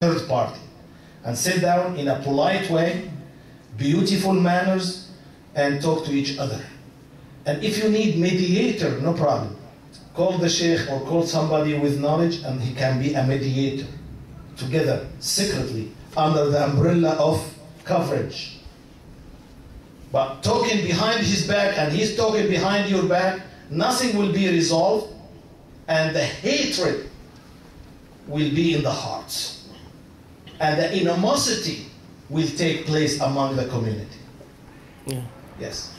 third party and sit down in a polite way, beautiful manners, and talk to each other. And if you need mediator, no problem. Call the sheikh or call somebody with knowledge and he can be a mediator. Together, secretly, under the umbrella of coverage. But talking behind his back and he's talking behind your back, nothing will be resolved and the hatred will be in the hearts. And the animosity will take place among the community. Yeah. Yes.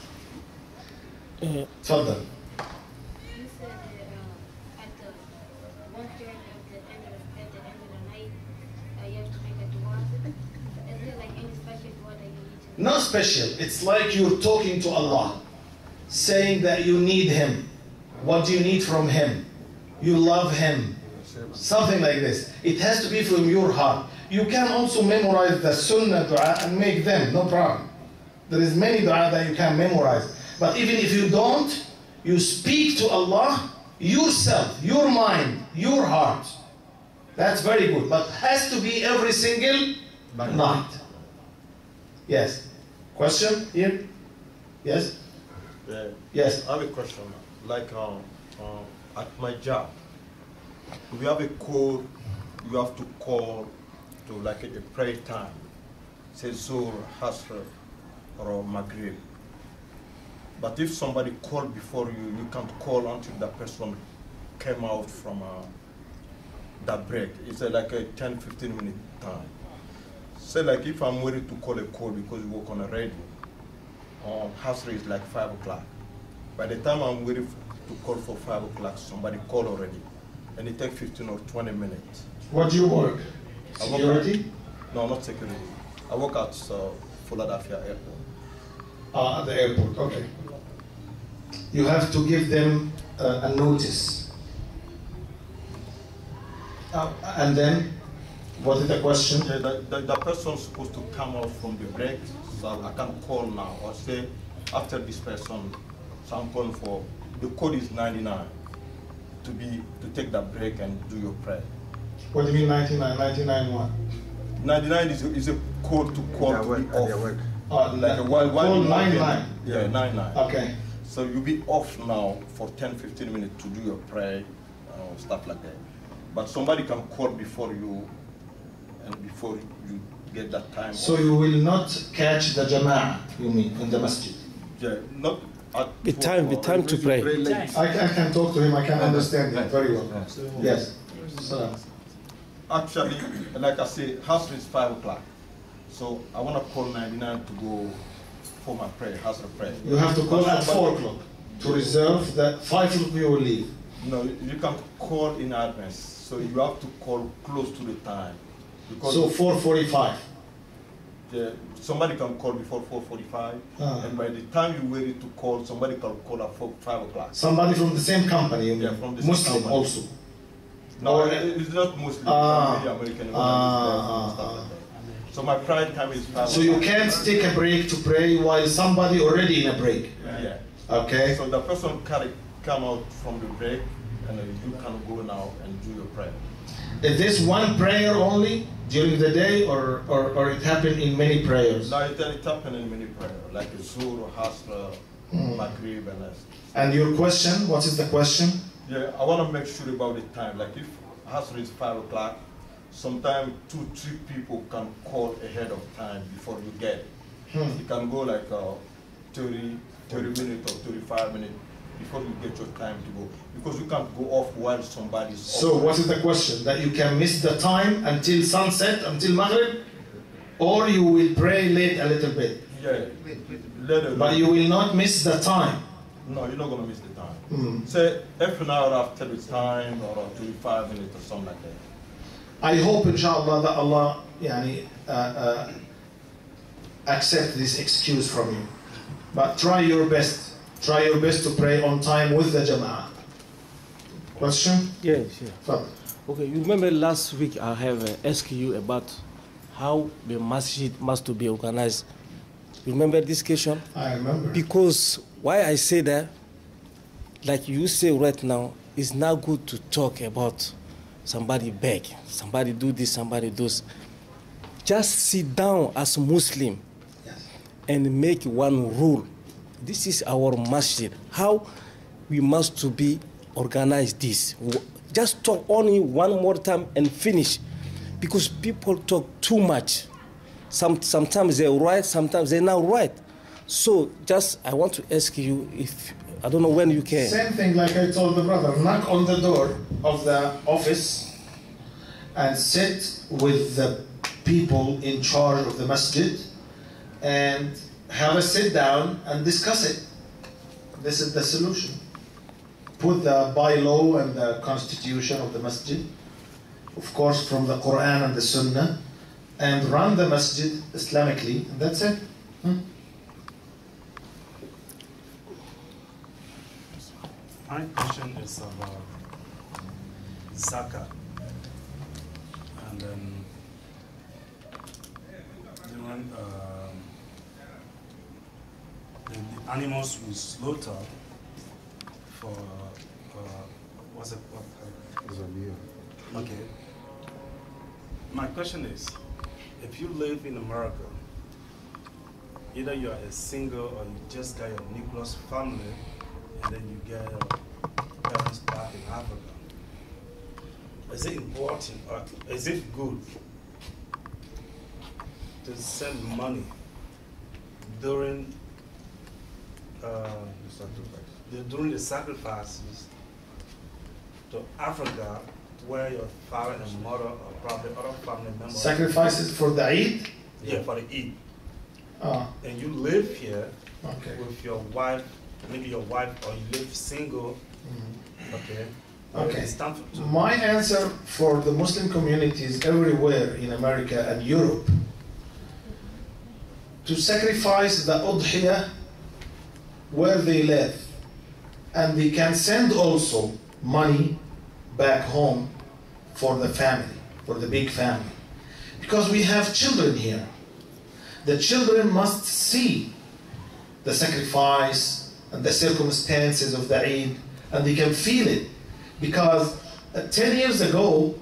Further. You said that at the one-third at the end of the night, you have to make a dua. Is there like any special dua that you need to? Not special. It's like you're talking to Allah, saying that you need Him. What do you need from Him? You love Him. Something like this. It has to be from your heart. You can also memorize the Sunnah dua and make them, no problem. There is many dua that you can memorize. But even if you don't, you speak to Allah yourself, your mind, your heart. That's very good. But has to be every single night. Yes. Question here? Yes? Yeah. Yes. I have a question. Like at my job, we have a code you have to call to like a prayer time. Say Zuhr, Asr, or Maghrib. But if somebody called before you, you can't call until that person came out from that break. It's like a 10-15 minute time. Say like if I'm ready to call a call because we work on a radio, Asr is like 5 o'clock. By the time I'm ready to call for 5 o'clock, somebody called already. And it takes 15 or 20 minutes. What do you work? Security? No, not security. I work at Philadelphia Airport. At the airport, okay. You have to give them a notice. And then, what is the question? Yeah, the person's supposed to come out from the break, so I can call now or say after this person, so I'm calling for, the code is 99 to take that break and do your prayer. What do you mean 99? 99 what? 99 is a code to call to be off. Like call 99? Yeah, 99. Okay. So you'll be off now for 10-15 minutes to do your prayer, stuff like that. But somebody can call before you, and before you get that time. So you will not catch the jama'ah, you mean, in the masjid? Yeah, not at The time to pray. I can talk to him, I can understand him very well. Yes. Actually, like I say, Asr is 5 o'clock. So I want to call 99 to go for my prayer, Asr prayer. You have to call at 4 o'clock to reserve that 5 o'clock you will leave. No, you can call in advance. So you have to call close to the time. Because So 4:45. somebody can call before 4:45, and by the time you're ready to call, somebody can call at 5 o'clock. Somebody from the same company, you mean? Yeah, from the same Muslim company. also. No, it's not Muslim, it's American. Stuff like that. So my prayer time is 5 So you can't take a break to pray while somebody already in a break. Yeah. Okay. So the person can come out from the break, and you can go now and do your prayer. Is this one prayer only during the day, or it happened in many prayers? No, it happened in many prayers, like Zuhr, Asr, Maghrib, and that. And your question, what is the question? Yeah, I want to make sure about the time. Like if Asr is 5 o'clock, sometimes 2-3 people can call ahead of time before you get it. You can go like 30 minutes or 35 minutes before you get your time to go. Because you can't go off while somebody's off. So what is the question? That you can miss the time until sunset, until Maghrib? Or you will pray late a little bit? Yeah, later. But you will not miss the time? No, you're not going to miss the time. Say half an hour after the time, or 25 minutes or something like that. I hope, inshallah, that Allah accept this excuse from you. But try your best. Try your best to pray on time with the jama'ah. Question? Yes, yeah. Fine. Okay, you remember last week I have asked you about how the masjid must to be organized. You remember this question? I remember. Because why I say that, like you say right now, it's not good to talk about somebody beg, somebody do this, somebody does. Just sit down as Muslim and make one rule. This is our masjid. How we must to be organized this. Just talk only one more time and finish. Because people talk too much. Sometimes they're right, sometimes they're not right. So just, I want to ask you if, I don't know when you can. Same thing like I told the brother, knock on the door of the office and sit with the people in charge of the masjid and have a sit down and discuss it. This is the solution. Put the bylaw and the constitution of the masjid, of course from the Quran and the Sunnah, and run the masjid Islamically, and that's it. My question is about zakat. And then during the animals we slaughter for what's it called? Okay. My question is, if you live in America, either you are a single or you just got your nucleus family, and then you get your parents back in Africa, is it important or is it good to send money during the sacrifices to Africa, where your father and mother or probably other family members? Sacrifices for the Eid? Yeah, for the Eid. And you live here with your wife, maybe your wife, or you live single. Okay. My answer for the Muslim communities everywhere in America and Europe, to sacrifice the udhiyah where they live, and they can send also money back home for the family, for the big family, because we have children here. The children must see the sacrifice and the circumstances of the Eid, and they can feel it. Because 10 years ago,